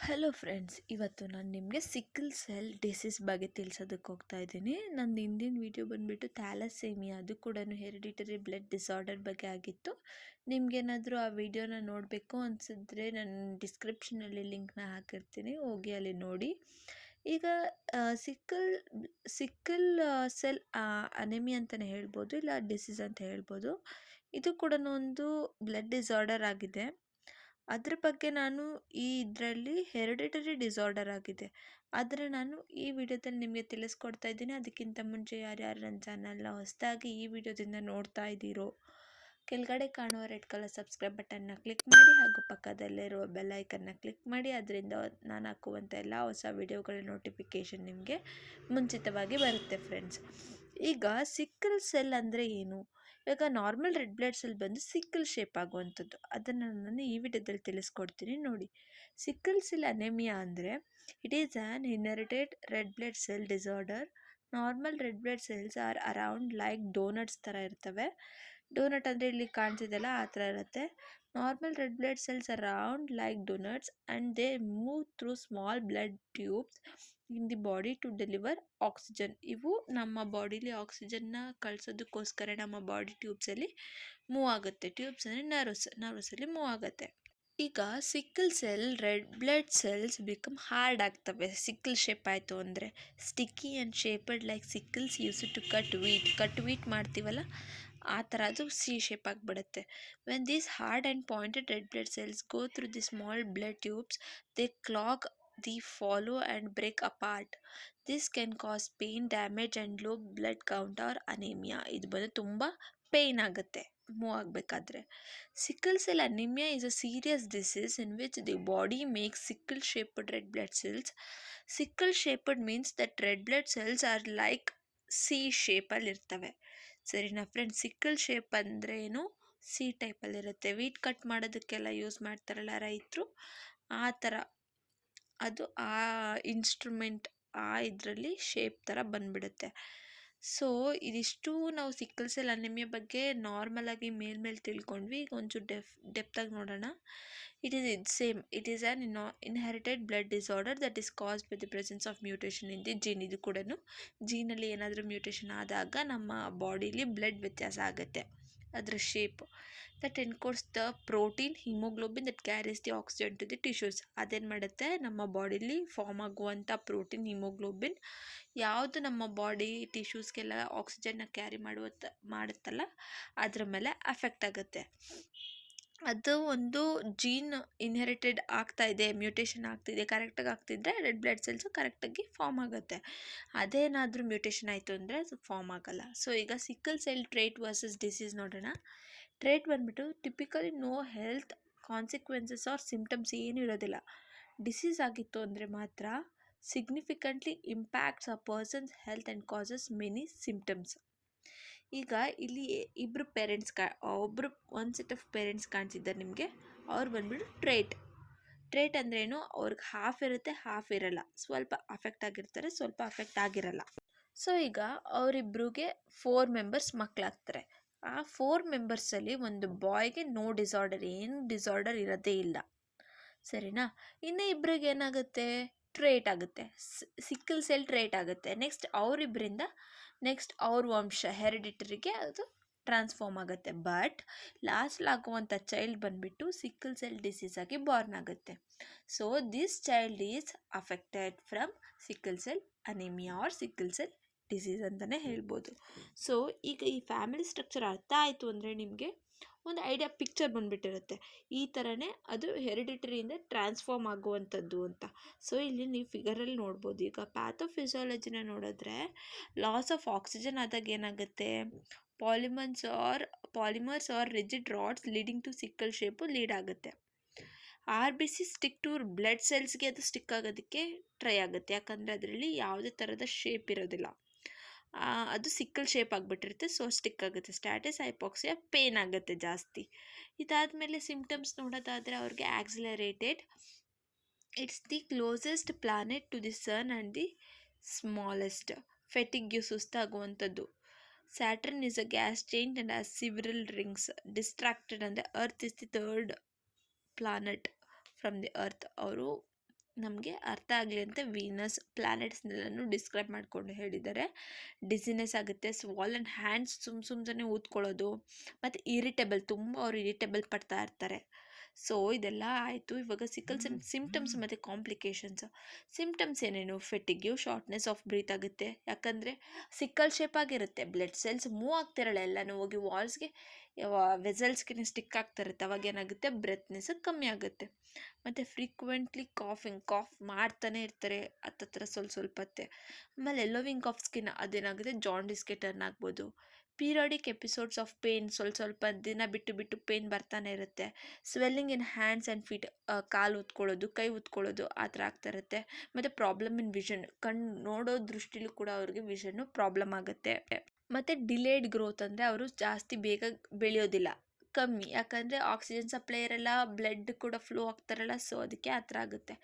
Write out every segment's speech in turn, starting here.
Hello friends, ಇವತ್ತು ನಾನು ನಿಮಗೆ ಸಿಕ್ಕಲ್ ಸೆಲ್ ಡಿಸೀಸ್ ಬಗ್ಗೆ ತಿಳಿಸೋದಕ್ಕೆ ಹೋಗ್ತಾ ಇದ್ದೀನಿ. ನನ್ನ ಹಿಂದಿನ ವಿಡಿಯೋ ಬಂದುಬಿಟ್ಟು ಥ್ಯಾಲಸೇಮಿಯಾ, ಅದು ಕೂಡ ಹೆರಿಡಿಟರಿ ಬ್ಲಡ್ ಡಿಸಾರ್ಡರ್ ಬಗ್ಗೆ ಆಗಿತ್ತು. ನಿಮಗೇನಾದರೂ ಆ ವಿಡಿಯೋನ ನೋಡಬೇಕು ಅನಿಸಿದ್ರೆ ನಾನು ಡಿಸ್ಕ್ರಿಪ್ಷನಲ್ಲಿ ಲಿಂಕ್ನ ಹಾಕಿರ್ತೀನಿ, ಹೋಗಿ ಅಲ್ಲಿ ನೋಡಿ. ಈಗ ಸಿಕ್ಕಲ್ ಸಿಕ್ಕಲ್ ಸೆಲ್ ಅನೆಮಿಯಾ ಅಂತಲೇ ಹೇಳ್ಬೋದು, ಇಲ್ಲ ಡಿಸೀಸ್ ಅಂತ ಹೇಳ್ಬೋದು. ಇದು ಕೂಡ ಒಂದು ಬ್ಲಡ್ ಡಿಸಾರ್ಡರ್ ಆಗಿದೆ. ಅದ್ರ ಬಗ್ಗೆ ನಾನು ಇದರಲ್ಲಿ ಹೆರಿಡಿಟರಿ ಡಿಸಾರ್ಡರ್ ಆಗಿದೆ, ಆದರೆ ನಾನು ಈ ವಿಡಿಯೋದಲ್ಲಿ ನಿಮಗೆ ತಿಳಿಸ್ಕೊಡ್ತಾ ಇದ್ದೀನಿ. ಅದಕ್ಕಿಂತ ಮುಂಚೆ ಯಾರ್ಯಾರು ನನ್ನ ಚಾನಲ್ನ ಹೊಸದಾಗಿ ಈ ವಿಡಿಯೋದಿಂದ ನೋಡ್ತಾ ಇದ್ದೀರೋ, ಕೆಳಗಡೆ ಕಾಣುವ ರೆಡ್ ಕಲರ್ ಸಬ್ಸ್ಕ್ರೈಬ್ ಬಟನ್ನ ಕ್ಲಿಕ್ ಮಾಡಿ ಹಾಗೂ ಪಕ್ಕದಲ್ಲಿರುವ ಬೆಲ್ ಐಕನ್ನ ಕ್ಲಿಕ್ ಮಾಡಿ. ಅದರಿಂದ ನಾನು ಹಾಕುವಂಥ ಎಲ್ಲ ಹೊಸ ವಿಡಿಯೋಗಳ ನೋಟಿಫಿಕೇಷನ್ ನಿಮಗೆ ಮುಂಚಿತವಾಗಿ ಬರುತ್ತೆ ಫ್ರೆಂಡ್ಸ್. ಈಗ ಸಿಕ್ಕಲ್ ಸೆಲ್ ಅಂದರೆ ಏನು? ಇವಾಗ ನಾರ್ಮಲ್ ರೆಡ್ ಬ್ಲಡ್ ಸೆಲ್ ಬಂದು ಸಿಕ್ಕಲ್ ಶೇಪ್ ಆಗುವಂಥದ್ದು, ಅದನ್ನು ನಾನು ಈ ವಿಡಿಯೋದಲ್ಲಿ ತಿಳಿಸ್ಕೊಡ್ತೀನಿ ನೋಡಿ. ಸಿಕ್ಕಲ್ ಸೆಲ್ ಅನೆಮಿಯಾ ಅಂದರೆ it is an inherited red blood cell disorder. Normal red blood cells are around like doughnuts ಥರ ಇರ್ತವೆ. ಡೋನಟ್ ಅಂದರೆ ಇಲ್ಲಿ ಕಾಣಿಸಿದೆಲ್ಲ ಆ ಥರ ಇರುತ್ತೆ. Normal red blood cells around like doughnuts and they move through small blood tubes in the body to deliver oxygen. ಇವು ನಮ್ಮ ಬಾಡಿಲಿ ಆಕ್ಸಿಜನ್ನ ಕಳಿಸೋದಕ್ಕೋಸ್ಕರ ನಮ್ಮ ಬಾಡಿ ಟ್ಯೂಬ್ಸಲ್ಲಿ ಮೂವ್ ಆಗುತ್ತೆ. ಟ್ಯೂಬ್ಸ್ ಅಂದರೆ ನರ್ವಸಲ್ಲಿ ಮೂವ್ ಆಗುತ್ತೆ. ಈಗ sickle cell red blood cells become hard ಆಗ್ತವೆ. ಸಿಕ್ಕಲ್ ಶೇಪ್ ಆಯಿತು ಅಂದರೆ sticky and shaped like sickles use to cut wheat ಮಾಡ್ತೀವಲ್ಲ, ಆ ಥರ ಅದು ಸಿ ಶೇಪ್ ಆಗಿಬಿಡುತ್ತೆ. When these hard and pointed red blood cells go through the small blood tubes, they clog the follow and break apart. This can cause pain, damage and low blood count or anaemia. ಇದು ಬಂದು ತುಂಬ pain ಆಗುತ್ತೆ move ಆಗಬೇಕಾದ್ರೆ. Sickle cell anaemia is a serious disease in which the body makes sickle shaped red blood cells. Sickle shaped means that red blood cells are like C ಶೇಪಲ್ಲಿ ಇರ್ತವೆ. ಸರಿನಾ friends? Sickle shape ಅಂದರೆ ಏನು? C ಟೈಪಲ್ಲಿರುತ್ತೆ. Wheat cut ಮಾಡೋದಕ್ಕೆಲ್ಲ use ಮಾಡ್ತಾರಲ್ಲ ರೈತರು, ಆ ಥರ ಅದು ಆ ಇನ್ಸ್ಟ್ರೂಮೆಂಟ್ ಇದರಲ್ಲಿ ಶೇಪ್ ಥರ ಬಂದ್ಬಿಡುತ್ತೆ. ಸೊ ಇದಿಷ್ಟು ನಾವು ಸಿಕ್ಕಲ್ ಸೆಲ್ ಅನಿಮಿಯಾ ಬಗ್ಗೆ ನಾರ್ಮಲಾಗಿ ಮೇಲ್ಮೇಲೆ ತಿಳ್ಕೊಂಡ್ವಿ. ಈಗ ಒಂಚೂರು ಡೆಪ್ತಾಗಿ ನೋಡೋಣ. It is an inherited blood disorder that is caused by the presence of mutation in the gene. ಇದು ಕೂಡ ಜೀನಲ್ಲಿ ಏನಾದರೂ ಮ್ಯೂಟೇಷನ್ ಆದಾಗ ನಮ್ಮ ಬಾಡೀಲಿ ಬ್ಲಡ್ ವ್ಯತ್ಯಾಸ ಆಗುತ್ತೆ, ಅದರ shape that encodes the protein haemoglobin that carries the oxygen to the tissues. ಅದೇನು ಮಾಡುತ್ತೆ, ನಮ್ಮ ಬಾಡಿಲಿ ಫಾರ್ಮ್ ಆಗುವಂಥ ಪ್ರೋಟೀನ್ ಹಿಮೋಗ್ಲೋಬಿನ್ ಯಾವುದು ನಮ್ಮ ಬಾಡಿ ಟಿಶ್ಯೂಸ್ಗೆಲ್ಲ ಆಕ್ಸಿಜನ್ನ ಕ್ಯಾರಿ ಮಾಡುತ್ತಲ್ಲ, ಅದ್ರ ಮೇಲೆ ಅಫೆಕ್ಟ್ ಆಗುತ್ತೆ. ಅದು ಒಂದು ಜೀನ್ ಇನ್ಹೆರಿಟೆಡ್ ಆಗ್ತಾ ಇದೆ, ಮ್ಯೂಟೇಷನ್ ಆಗ್ತಿದೆ, ಕರೆಕ್ಟಾಗಿ ಆಗ್ತಿದ್ರೆ ರೆಡ್ ಬ್ಲಡ್ ಸೆಲ್ಸು ಕರೆಕ್ಟಾಗಿ ಫಾರ್ಮ್ ಆಗುತ್ತೆ. ಅದೇನಾದರೂ ಮ್ಯೂಟೇಷನ್ ಆಯಿತು ಅಂದರೆ ಅದು ಫಾರ್ಮ್ ಆಗಲ್ಲ. ಸೊ ಈಗ sickle cell trait versus disease ನೋಡೋಣ. ಟ್ರೇಟ್ ಬಂದ್ಬಿಟ್ಟು typically no health consequences or symptoms ಏನೂ ಇರೋದಿಲ್ಲ. ಡಿಸೀಸ್ ಆಗಿತ್ತು ಅಂದರೆ ಮಾತ್ರ significantly impacts a person's health and causes many symptoms. ಈಗ ಇಲ್ಲಿ ಇಬ್ಬರು ಪೇರೆಂಟ್ಸ್ ಒಬ್ಬರು ಒಂದು ಸೆಟ್ ಆಫ್ ಪೇರೆಂಟ್ಸ್ ಕಾಣಿಸಿದ್ದಾರೆ ನಿಮಗೆ. ಅವ್ರು ಬಂದ್ಬಿಟ್ಟು ಟ್ರೇಟ್ ಅಂದ್ರೇನು, ಅವ್ರಿಗೆ ಹಾಫ್ ಇರುತ್ತೆ, ಹಾಫ್ ಇರಲ್ಲ. ಸ್ವಲ್ಪ ಅಫೆಕ್ಟ್ ಆಗಿರ್ತಾರೆ, ಸ್ವಲ್ಪ ಅಫೆಕ್ಟ್ ಆಗಿರಲ್ಲ. ಸೊ ಈಗ ಅವರಿಬ್ರಿಗೆ 4 ಮೆಂಬರ್ಸ್ ಮಕ್ಕಳಾಗ್ತಾರೆ. ಆ 4 ಮೆಂಬರ್ಸಲ್ಲಿ ಒಂದು ಬಾಯ್ಗೆ ನೋ ಡಿಸಾರ್ಡರ್, ಏನು ಡಿಸಾರ್ಡರ್ ಇರೋದೇ ಇಲ್ಲ. ಸರಿನಾ? ಇನ್ನು ಇಬ್ಬರಿಗೆ ಏನಾಗುತ್ತೆ, ಟ್ರೇಟ್ ಆಗುತ್ತೆ, ಸಿಕ್ಕಲ್ ಸೆಲ್ ಟ್ರೇಟ್ ಆಗುತ್ತೆ. ನೆಕ್ಸ್ಟ್ ಅವರಿಬ್ಬರಿಂದ ನೆಕ್ಸ್ಟ್ ಅವ್ರ ವಂಶ ಹೆರಿಡಿಟರಿಗೆ ಅದು ಟ್ರಾನ್ಸ್ಫಾರ್ಮ್ ಆಗುತ್ತೆ. ಬಟ್ ಲಾಸ್ಟ್ಲಾಗುವಂಥ ಚೈಲ್ಡ್ ಬಂದುಬಿಟ್ಟು ಸಿಕ್ಕಲ್ ಸೆಲ್ ಡಿಸೀಸ್ ಆಗಿ ಬಾರ್ನ್ ಆಗುತ್ತೆ. So this child is affected from sickle cell anaemia or sickle cell disease ಅಂತಲೇ ಹೇಳ್ಬೋದು. ಸೊ ಈಗ ಈ ಫ್ಯಾಮಿಲಿ ಸ್ಟ್ರಕ್ಚರ್ ಅರ್ಥ ಆಯಿತು ಅಂದರೆ ನಿಮಗೆ ಒಂದು ಐಡಿಯಾ ಪಿಕ್ಚರ್ ಬಂದುಬಿಟ್ಟಿರುತ್ತೆ. ಈ ಥರನೇ ಅದು ಹೆರಿಡಿಟರಿಯಿಂದ ಟ್ರಾನ್ಸ್ಫಾರ್ಮ್ ಆಗುವಂಥದ್ದು ಅಂತ. ಸೊ ಇಲ್ಲಿ ನೀವು ಫಿಗರಲ್ಲಿ ನೋಡ್ಬೋದು. ಈಗ ಪ್ಯಾಥೋಫಿಸಿಯಾಲಜಿನ ನೋಡಿದ್ರೆ ಲಾಸ್ ಆಫ್ ಆಕ್ಸಿಜನ್ ಆದಾಗ ಏನಾಗುತ್ತೆ, polymers are rigid rods leading to sickle shape lead ಆಗುತ್ತೆ. RBC ಸ್ಟಿಕ್ ಟು ಬ್ಲಡ್ ಸೆಲ್ಸ್ಗೆ ಅದು ಸ್ಟಿಕ್ ಆಗೋದಕ್ಕೆ ಟ್ರೈ ಆಗುತ್ತೆ, ಯಾಕಂದರೆ ಅದರಲ್ಲಿ ಯಾವುದೇ ಥರದ ಶೇಪ್ ಇರೋದಿಲ್ಲ, ಅದು ಸಿಕ್ಕಲ್ ಶೇಪ್ ಆಗಿಬಿಟ್ಟಿರುತ್ತೆ. ಸೊ ಸ್ಟಿಕ್ ಆಗುತ್ತೆ. ಸ್ಟ್ಯಾಟಸ್ ಹೈಪಾಕ್ಸಿಯಾ, ಪೇನ್ ಆಗುತ್ತೆ ಜಾಸ್ತಿ. ಇದಾದಮೇಲೆ ಸಿಂಪ್ಟಮ್ಸ್ ನೋಡೋದಾದರೆ ಅವ್ರಿಗೆ accelerated, it's the closest planet to the sun and the smallest. Fatigue, ಸುಸ್ತಾಗುವಂಥದ್ದು. Saturn is a gas change and has several rings. Distracted ಅಂದರೆ earth is the third planet from the earth. ಅವರು ನಮಗೆ ಅರ್ಥ ಆಗಲಿ ಅಂತ Venus ಪ್ಲ್ಯಾನೆಟ್ಸ್ನೆಲ್ಲನೂ describe ಮಾಡಿಕೊಂಡು ಹೇಳಿದ್ದಾರೆ. Dizziness ಆಗುತ್ತೆ, ಸ್ವಾಲ್ ಆ್ಯಂಡ್ ಹ್ಯಾಂಡ್ಸ್ ಸುಮ್ಮನೆ ಊದ್ಕೊಳ್ಳೋದು, ಮತ್ತು ಇರಿಟೇಬಲ್, ತುಂಬ ಅವ್ರು ಇರಿಟೇಬಲ್ ಪಡ್ತಾ ಇರ್ತಾರೆ. ಸೊ ಇದೆಲ್ಲ ಆಯಿತು. ಇವಾಗ ಸಿಕಲ್ಸ್ ಸಿಮ್ಟಮ್ಸ್ ಮತ್ತು ಕಾಂಪ್ಲಿಕೇಶನ್ಸ್. ಸಿಮ್ಟಮ್ಸ್ ಏನೇನು? ಫೆಟಿಗ್ಯೂ, ಶಾರ್ಟ್ನೆಸ್ ಆಫ್ ಬ್ರೀತ್ ಆಗುತ್ತೆ. ಯಾಕಂದರೆ ಸಿಕ್ಕಲ್ ಶೇಪ್ ಆಗಿರುತ್ತೆ, ಬ್ಲಡ್ ಸೆಲ್ಸ್ ಮೂವ್ ಆಗ್ತಿರಲ್ಲ, ಎಲ್ಲನೂ ಹೋಗಿ ವಾಲ್ಸ್ಗೆ ವೆಸಲ್ಸ್ಗೆ ಸ್ಟಿಕ್ ಆಗ್ತಾ ಇರುತ್ತೆ. ಅವಾಗ ಏನಾಗುತ್ತೆ? ಬ್ರೆತ್ನೆಸ್ ಕಮ್ಮಿ ಆಗುತ್ತೆ. ಮತ್ತು ಫ್ರೀಕ್ವೆಂಟ್ಲಿ ಕಾಫ್ ಮಾಡ್ತಾನೆ ಇರ್ತಾರೆ ಹತ್ತತ್ರ ಸ್ವಲ್ಪತ್ತೆ. ಆಮೇಲೆ ಎಲ್ಲೋವಿಂಗ್ ಆಫ್ ಸ್ಕಿನ್, ಅದೇನಾಗುತ್ತೆ? ಜಾಂಡಿಸ್ಗೆ ಟರ್ನ್ ಆಗ್ಬೋದು. ಪೀರಿಯಾಡಿಕ್ ಎಪಿಸೋಡ್ಸ್ ಆಫ್ ಪೇನ್, ಸ್ವಲ್ಪ ದಿನ ಬಿಟ್ಟು ಪೇನ್ ಬರ್ತಾನೆ ಇರುತ್ತೆ. Swelling in hands and feet, ಕಾಲು ಉತ್ಕೊಳ್ಳೋದು, ಕೈ ಉತ್ಕೊಳ್ಳೋದು, ಆ ಥರ ಆಗ್ತಾ ಇರುತ್ತೆ. ಮತ್ತು ಪ್ರಾಬ್ಲಮ್ ಇನ್ ವಿಷನ್, ಕಣ್ಣು ನೋಡೋ ದೃಷ್ಟಿಲೂ ಕೂಡ ಅವ್ರಿಗೆ ವಿಷನ್ನು ಪ್ರಾಬ್ಲಮ್ ಆಗುತ್ತೆ. ಮತ್ತು ಡಿಲೇಡ್ ಗ್ರೋತ್, ಅಂದರೆ ಅವರು ಜಾಸ್ತಿ ಬೇಗ ಬೆಳೆಯೋದಿಲ್ಲ, ಕಮ್ಮಿ. ಯಾಕಂದರೆ ಆಕ್ಸಿಜನ್ ಸಪ್ಲೈ ಇರಲ್ಲ, ಬ್ಲಡ್ ಕೂಡ ಫ್ಲೋ ಆಗ್ತಾರಲ್ಲ, ಸೊ ಅದಕ್ಕೆ ಆ ಥರ ಆಗುತ್ತೆ.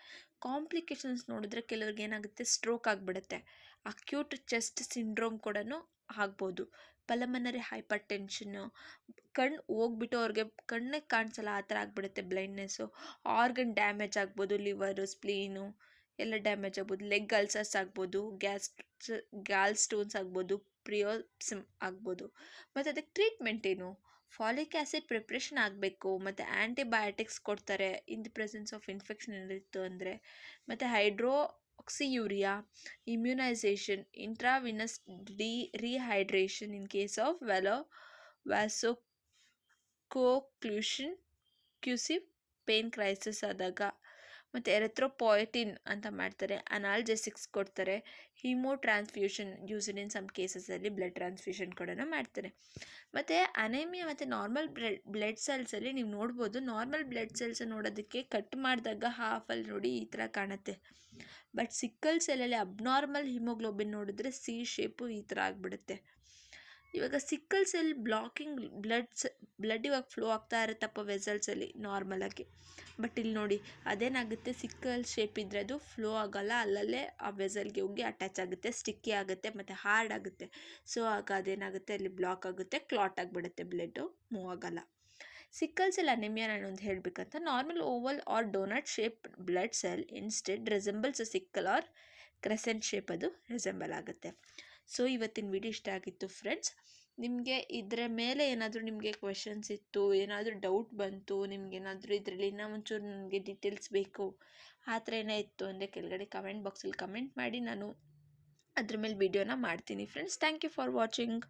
ಕಾಂಪ್ಲಿಕೇಶನ್ಸ್ ನೋಡಿದ್ರೆ ಕೆಲವ್ರಿಗೆ ಏನಾಗುತ್ತೆ? ಸ್ಟ್ರೋಕ್ ಆಗಿಬಿಡುತ್ತೆ. ಅಕ್ಯೂಟ್ ಚೆಸ್ಟ್ ಸಿಂಡ್ರೋಮ್ ಕೂಡ ಆಗ್ಬೋದು. ಪಲ್ಮನರಿ ಹೈಪರ್ ಟೆನ್ಷನ್ನು, ಕಣ್ಣು ಹೋಗ್ಬಿಟ್ಟು ಅವ್ರಿಗೆ ಕಣ್ಣೇ ಕಾಣಿಸಲ್ಲ, ಆ ಥರ ಆಗಿಬಿಡುತ್ತೆ. ಬ್ಲೈಂಡ್ನೆಸ್ಸು, ಆರ್ಗನ್ ಡ್ಯಾಮೇಜ್ ಆಗ್ಬೋದು, ಲಿವರು, ಸ್ಪ್ಲೀನು ಎಲ್ಲ ಡ್ಯಾಮೇಜ್ ಆಗ್ಬೋದು. ಲೆಗ್ ಅಲ್ಸರ್ಸ್ ಆಗ್ಬೋದು, ಗ್ಯಾಲ್ ಸ್ಟೋನ್ಸ್ ಆಗ್ಬೋದು, ಪ್ರಿಯೋಪ್ಸಿಮ್ ಆಗ್ಬೋದು. ಮತ್ತು ಅದಕ್ಕೆ ಟ್ರೀಟ್ಮೆಂಟ್ ಏನು? ಫಾಲಿಕ್ ಆ್ಯಸಿಡ್ ಪ್ರಿಪ್ರೇಷನ್ ಆಗಬೇಕು, ಮತ್ತು ಆ್ಯಂಟಿಬಯೋಟಿಕ್ಸ್ ಕೊಡ್ತಾರೆ in the presence of infection ಏನಿತ್ತು ಅಂದರೆ. ಮತ್ತು hydroxyurea, immunisation, intravenous rehydration in case of vasoocclusive pain crisis ಆದಾಗ. ಮತ್ತು ಎರೆಥ್ರೋಪಾಯಟಿನ್ ಅಂತ ಮಾಡ್ತಾರೆ, ಅನಾಲ್ಜೆಸಿಕ್ಸ್ ಕೊಡ್ತಾರೆ, haemo transfusion used in some ಕೇಸಸಲ್ಲಿ ಬ್ಲಡ್ ಟ್ರಾನ್ಸ್ಫ್ಯೂಷನ್ ಕೂಡ ಮಾಡ್ತಾರೆ. ಮತ್ತು ಅನೇಮಿಯಾ ಮತ್ತು ನಾರ್ಮಲ್ ಬ್ಲಡ್ ಸೆಲ್ಸಲ್ಲಿ ನೀವು ನೋಡ್ಬೋದು, ನಾರ್ಮಲ್ ಬ್ಲಡ್ ಸೆಲ್ಸ್ ನೋಡೋದಕ್ಕೆ ಕಟ್ ಮಾಡಿದಾಗ ಹಾಫಲ್ಲಿ ನೋಡಿ ಈ ಥರ ಕಾಣುತ್ತೆ. ಬಟ್ ಸಿಕ್ಕಲ್ ಸೆಲ್ಲಲ್ಲಿ ಅಬ್ನಾರ್ಮಲ್ ಹಿಮೋಗ್ಲೋಬಿನ್ ನೋಡಿದ್ರೆ ಸಿ ಶೇಪು ಈ ಥರ ಆಗಿಬಿಡುತ್ತೆ. ಇವಾಗ ಸಿಕ್ಕಲ್ ಸೆಲ್ ಬ್ಲಾಕಿಂಗ್ ಬ್ಲಡ್ ಇವಾಗ ಫ್ಲೋ ಆಗ್ತಾ ಇರುತ್ತಪ್ಪ ವೆಸಲ್ಸಲ್ಲಿ ನಾರ್ಮಲಾಗಿ. ಬಟ್ ಇಲ್ಲಿ ನೋಡಿ ಅದೇನಾಗುತ್ತೆ? ಸಿಕ್ಕಲ್ ಶೇಪ್ ಇದ್ದರೆ ಅದು ಫ್ಲೋ ಆಗೋಲ್ಲ, ಅಲ್ಲಲ್ಲೇ ಆ ವೆಸಲ್ಗೆ ಹೋಗಿ ಅಟ್ಯಾಚ್ ಆಗುತ್ತೆ, ಸ್ಟಿಕ್ಕಿ ಆಗುತ್ತೆ ಮತ್ತು ಹಾರ್ಡ್ ಆಗುತ್ತೆ. ಸೊ ಆಗ ಅದೇನಾಗುತ್ತೆ? ಅಲ್ಲಿ ಬ್ಲಾಕ್ ಆಗುತ್ತೆ, ಕ್ಲಾಟ್ ಆಗಿಬಿಡುತ್ತೆ, ಬ್ಲಡ್ಡು ಮೂವ್ ಆಗೋಲ್ಲ. ಸಿಕ್ಕಲ್ ಸೆಲ್ ಅನಿಮಿಯಾ ನಾನೊಂದು ಹೇಳಬೇಕಂತ, normal oval or doughnut shape blood cell instead resembles sickle or crescent shape ಅದು ರೆಸೆಂಬಲ್ ಆಗುತ್ತೆ. ಸೊ ಇವತ್ತಿನ ವಿಡಿಯೋ ಇಷ್ಟ ಆಗಿತ್ತು ಫ್ರೆಂಡ್ಸ್. ನಿಮಗೆ ಇದರ ಮೇಲೆ ಏನಾದರೂ ನಿಮಗೆ ಕ್ವೆಶನ್ಸ್ ಇತ್ತು, ಏನಾದರೂ ಡೌಟ್ ಬಂತು, ನಿಮಗೇನಾದರೂ ಇದರಲ್ಲಿ ಇನ್ನೂ ಒಂಚೂರು ನನಗೆ ಡೀಟೇಲ್ಸ್ ಬೇಕು ಆ ಥರ ಏನೇ ಇತ್ತು ಅಂದರೆ ಕೆಳಗಡೆ ಕಮೆಂಟ್ ಬಾಕ್ಸಲ್ಲಿ ಕಮೆಂಟ್ ಮಾಡಿ, ನಾನು ಅದ್ರ ಮೇಲೆ ವಿಡಿಯೋನ ಮಾಡ್ತೀನಿ friends. Thank you for watching.